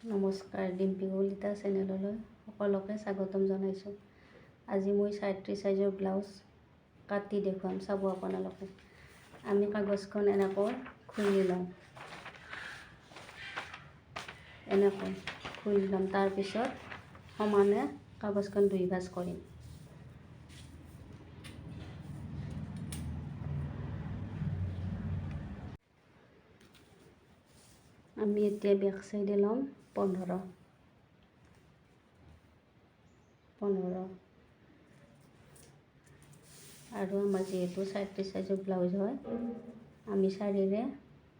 নমস্কাৰ, ডিম্পী কলিতা চেনেললৈ সকলোকে স্বাগতম জনাইছোঁ। আজি মই ৩৬ সাইজৰ ব্লাউজ কাটি দেখুৱাম, চাব আপোনালোকে। আমি কাগজখন এনেকৈ খুলি ল'ম, এনেকৈ খুলি ল'ম। তাৰপিছত সমানে কাগজখন ২ ভাঁজ কৰিম। আমি এতিয়া বেক চাইডে ল'ম ১৫ আৰু আমাৰ যিহেতু ৩৬ সাইজৰ ব্লাউজ হয়, আমি ৪ৰে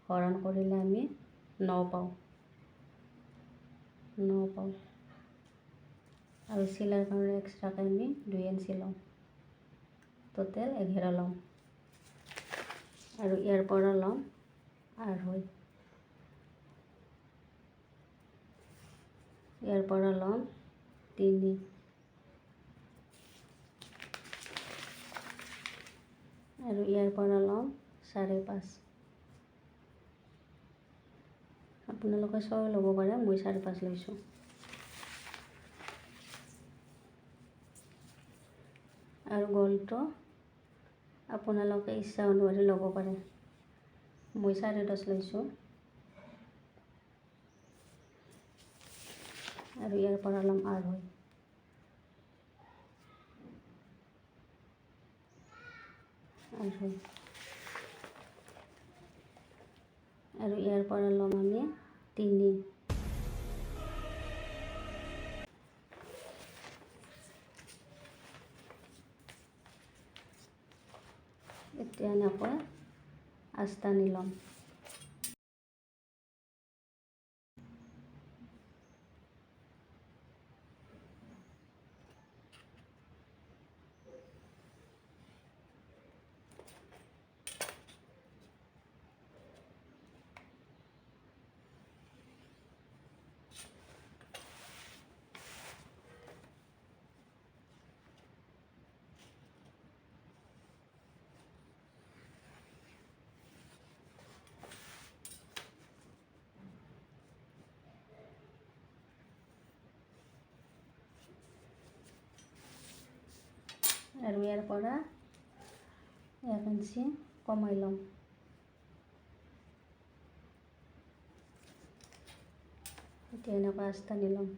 হৰণ কৰিলে আমি ৯ পাওঁ আৰু চিলাৰ কাৰণে এক্সট্ৰাকৈ আমি ২ ইঞ্চি ল'ম, টোটেল ১১ ল'ম। আৰু ইয়াৰ পৰা ল'ম ২.৫, ইয়াৰ পৰা ল'ম ৩ আৰু ইয়াৰ পৰা ল'ম ৫.৫। আপোনালোকে ৬ ল'ব পাৰে, মই ৫.৫ লৈছোঁ। আৰু গলটো আপোনালোকে ইচ্ছা অনুসৰি ল'ব পাৰে, মই ১.৫ লৈছোঁ। আৰু ইয়াৰ পৰা ল'ম ২.৫ আৰু ইয়াৰ পৰা ল'ম আমি ৩। এতিয়া এনেকৈ আস্তানি ল'ম। আৰু ইয়াৰ পৰা ১ ইঞ্চি কমাই ল'ম। এতিয়া এনেকৈ আস্তানি ল'ম।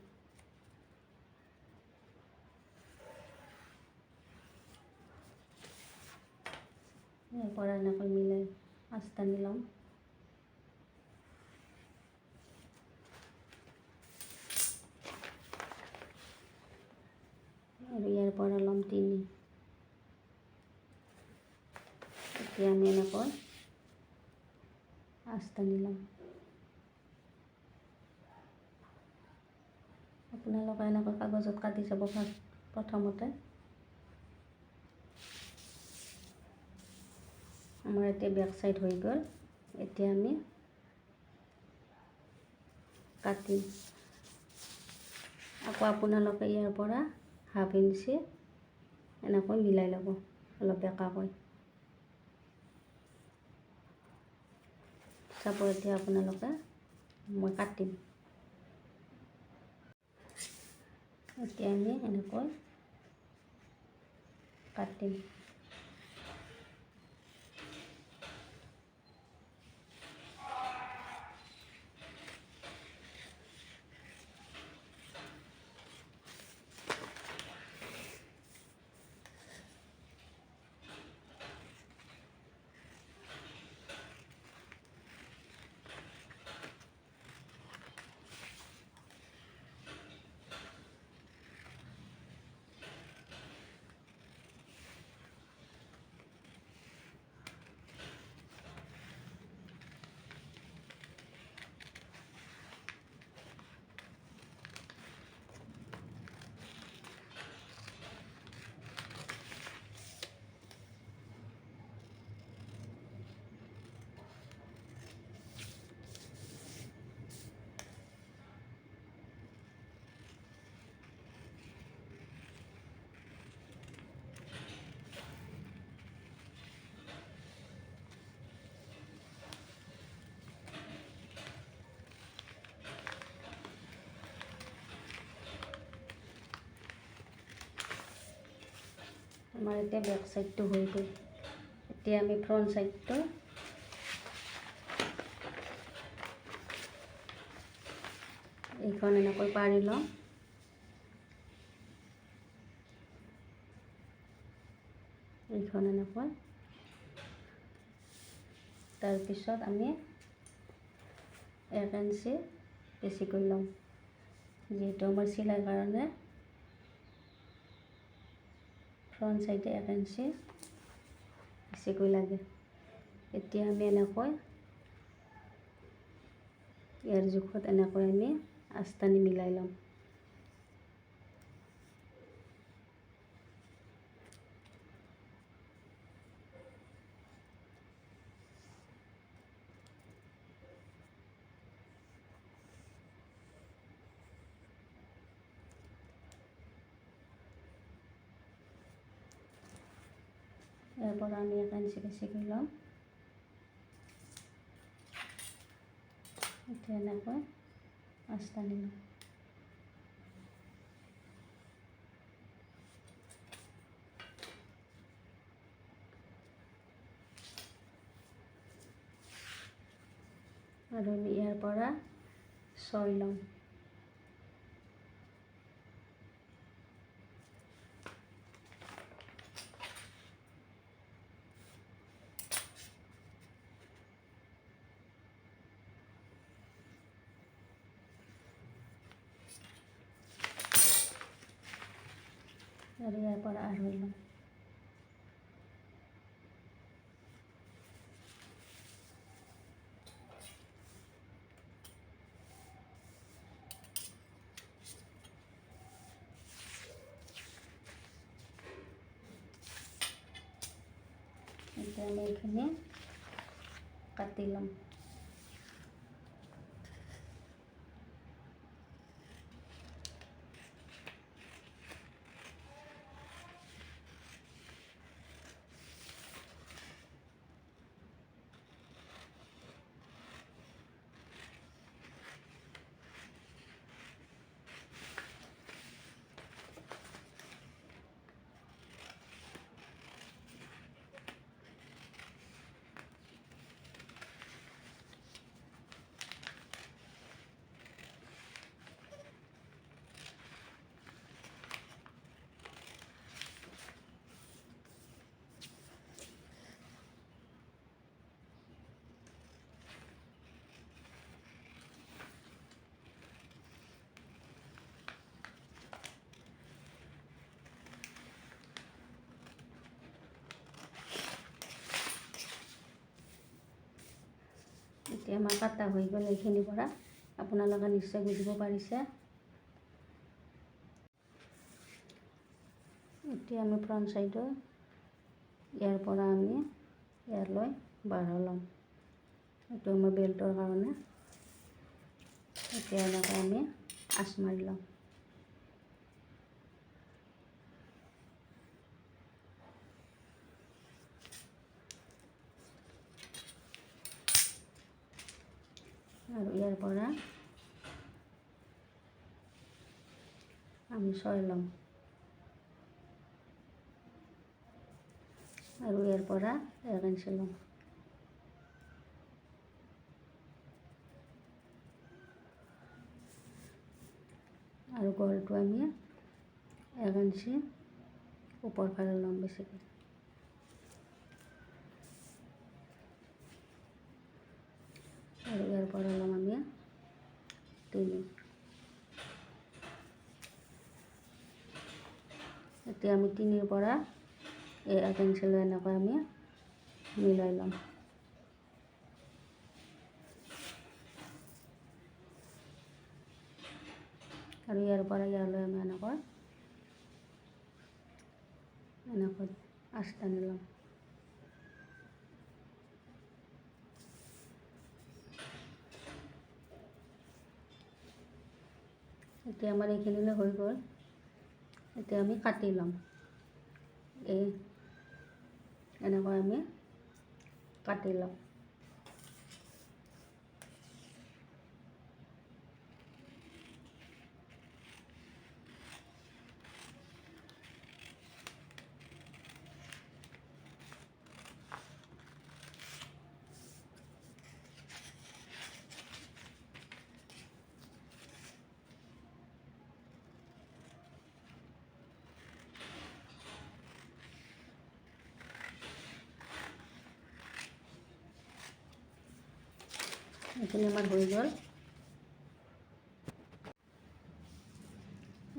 ইয়াৰ পৰা এনেকৈ মিলাই আস্তানি ল'ম। আৰু ইয়াৰ পৰা ল'ম ৩। এতিয়া আমি এনেকৈ আস্তানি ল'ম। আপোনালোকে এনেকৈ কাগজত কাটি যাব প্ৰথমতে। আমাৰ এতিয়া বেক চাইড হৈ গ'ল। এতিয়া আমি কাটিম। আকৌ আপোনালোকে ইয়াৰ পৰা 1/2 ইঞ্চি এনেকৈ মিলাই ল'ব, অলপ বেঁকাকৈ। চাব এতিয়া আপোনালোকে, মই কাটিম। এতিয়া আমি এনেকৈ কাটিম। আমাৰ এতিয়া বেক চাইডটো হৈ গ'ল। এতিয়া আমি ফ্ৰণ্ট চাইডটো এইখন এনেকৈ পাৰি ল'ম। এইখন এনেকৈ, তাৰপিছত আমি 1 ইঞ্চি বেছিকৈ ল'ম, যিহেতু আমাৰ চিলাইৰ কাৰণে ফ্ৰণ্ট চাইডে 1 ইঞ্চি বেছিকৈ লাগে। এতিয়া আমি এনেকৈ ইয়াৰ জোখত এনেকৈ আমি আস্তানি মিলাই ল'ম। ইয়াৰ পৰা আমি 1 ইঞ্চি বেছিকৈ ল'ম। এতিয়া এনেকৈ আস্তানি ল'ম। আৰু আমি ইয়াৰ পৰা 6 ল'ম। আৰু ইয়াৰ পৰা 2.5 ল'ম। এতিয়া আমি এইখিনি কাটি ল'ম। এতিয়া আমাৰ কাটা হৈ গ'ল। এইখিনিৰ পৰা আপোনালোকে নিশ্চয় বুজিব পাৰিছে। এতিয়া আমি ফ্ৰণ্ট চাইডৰ ইয়াৰ পৰা আমি ইয়ালৈ 12 ল'ম। এইটো আমাৰ বেল্টৰ কাৰণে। এতিয়া এনেকৈ আমি আঁচ মাৰি ল'ম। আৰু ইয়াৰ পৰা আমি 6 ল'ম। আৰু ইয়াৰ পৰা 1 ইঞ্চি ল'ম। আৰু গলটো আমি 1 ইঞ্চি ওপৰ ফালে ল'ম বেছিকৈ। আৰু ইয়াৰ পৰা ল'ম আমি 3। এতিয়া আমি 3ৰ পৰা 1 ইঞ্চি লৈ এনেকৈ আমি মিলাই ল'ম। আৰু ইয়াৰ পৰা ইয়ালৈ আমি এনেকৈ আঁচটানি ল'ম। এতিয়া আমাৰ এইখিনিলৈ হৈ গ'ল। এতিয়া আমি কাটি ল'ম। এনেকৈ আমি কাটি ল'ম। এইখিনি আমাৰ হৈ গ'ল।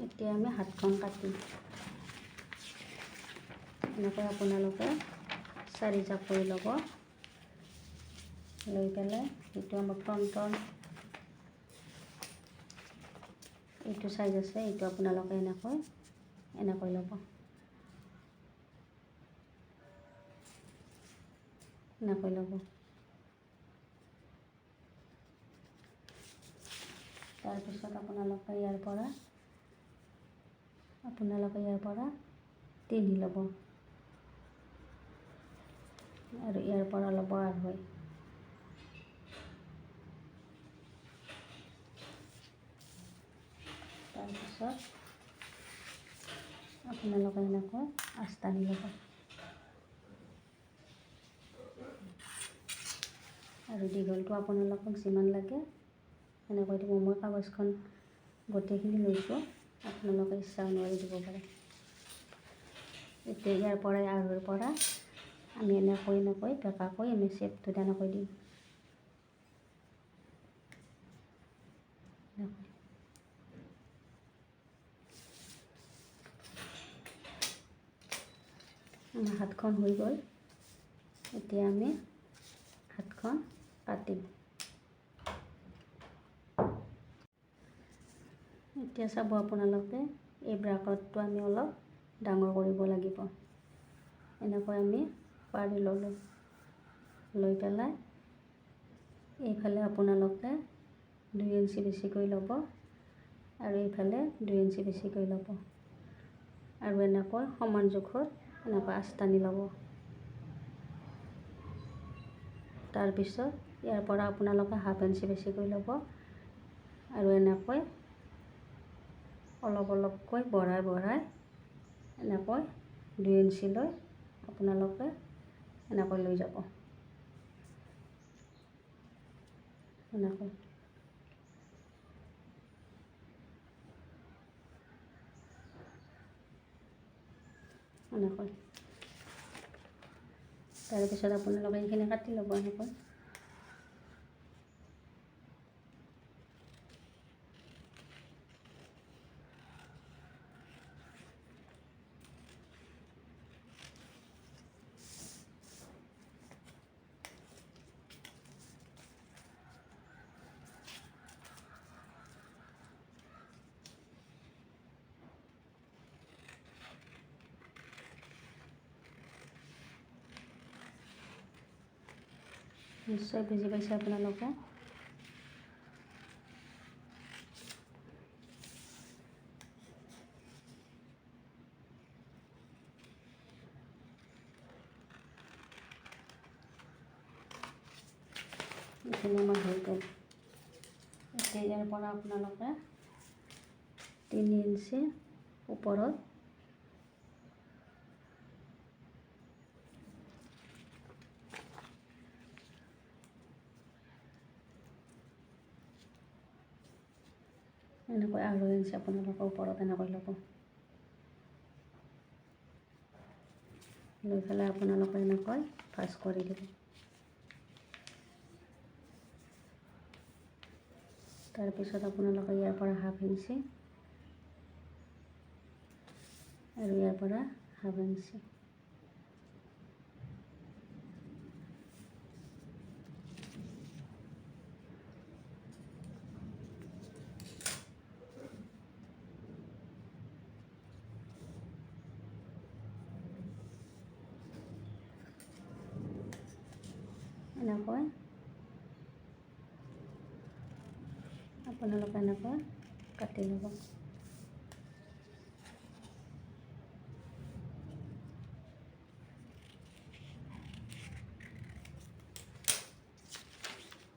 এতিয়া আমি হাতখন কাটিম। এনেকৈ আপোনালোকে 4 জাপ কৰি ল'ব। লৈ পেলাই এইটো আমাৰ ফ্ৰণ্টৰ এইটো চাইজ আছে, এইটো আপোনালোকে এনেকৈ ল'ব। এনেকৈ ল'ব। তাৰপিছত আপোনালোকে ইয়াৰ পৰা তিনি ল'ব আৰু ইয়াৰ পৰা ল'ব 2.5। তাৰপিছত আপোনালোকে এনেকৈ আস্তানি ল'ব আৰু দীঘলটো আপোনালোকক যিমান লাগে এনেকৈ দিব। মই কাগজখন গোটেইখিনি লৈছোঁ, আপোনালোকে ইচ্ছা অনুযায়ী দিব পাৰে। এতিয়া ইয়াৰ পৰাই 2.5ৰ পৰা আমি এনেকৈ বেঁকাকৈ আমি শ্বেপটো তেনেকৈ দিম। আমাৰ হাতখন হৈ গ'ল। এতিয়া আমি হাতখন কাটিম। এতিয়া চাব আপোনালোকে এই ব্ৰাকেটটো আমি অলপ ডাঙৰ কৰিব লাগিব। এনেকৈ আমি পাৰি ল'লোঁ। লৈ পেলাই এইফালে আপোনালোকে 2 ইঞ্চি বেছিকৈ ল'ব আৰু এইফালে 2 ইঞ্চি বেছিকৈ ল'ব আৰু এনেকৈ সমান জোখত এনেকৈ আস্তানি ল'ব। তাৰপিছত ইয়াৰ পৰা আপোনালোকে 1/2 ইঞ্চি বেছিকৈ ল'ব আৰু এনেকৈ অলপকৈ বঢ়াই এনেকৈ 2 ইঞ্চি লৈ আপোনালোকে এনেকৈ লৈ যাব। এনেকৈ তাৰপিছত আপোনালোকে এইখিনি কাটি ল'ব এনেকৈ। নিশ্চয় বুজি পাইছে আপোনালোকে। এইখিনি আমাৰ হৈ গ'ল। এতিয়া ইয়াৰ পৰা আপোনালোকে 3 ইঞ্চি ওপৰত এনেকৈ 2.5 ইঞ্চি আপোনালোকে ওপৰত এনেকৈ ল'ব। লৈ পেলাই আপোনালোকে এনেকৈ ভাঁজ কৰি দিব। তাৰপিছত আপোনালোকে ইয়াৰ পৰা 1/2 ইঞ্চি আৰু ইয়াৰ পৰা 1/2 ইঞ্চি এনেকৈ আপোনালোকে এনেকৈ কাটি ল'ব।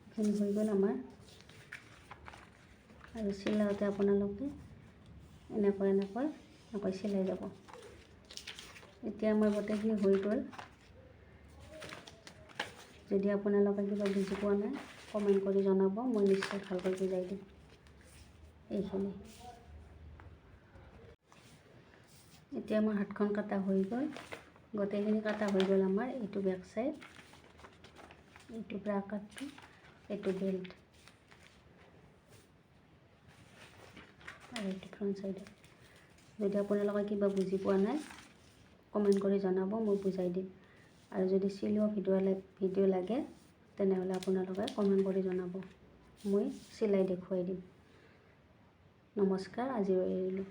এইখিনি হৈ গ'ল আমাৰ। আৰু চিলাওঁতে আপোনালোকে এনেকৈ চিলাই যাব। এতিয়া আমাৰ গোটেইখিনি হৈ গ'ল। যদি আপোনালোকে কিবা বুজি পোৱা নাই কমেণ্ট কৰি জনাব, মই নিশ্চয় ভালকৈ বুজাই দিম। এইখিনি এতিয়া আমাৰ হাতখন কাটা হৈ গ'ল। গোটেইখিনি কাটা হৈ গ'ল আমাৰ। এইটো বেক চাইড, এইটো ব্ৰাকেটটো এইটো বেল্ট আৰু এইটো ফ্ৰণ্ট চাইডে। যদি আপোনালোকে কিবা বুজি পোৱা নাই কমেণ্ট কৰি জনাব, মই বুজাই দিম। আৰু যদি চিলোৱা ভিডিঅ' লাগে তেনেহ'লে আপোনালোকে কমেণ্ট কৰি জনাব, মই চিলাই দেখুৱাই দিম। নমস্কাৰ, আজি এৰিলোঁ।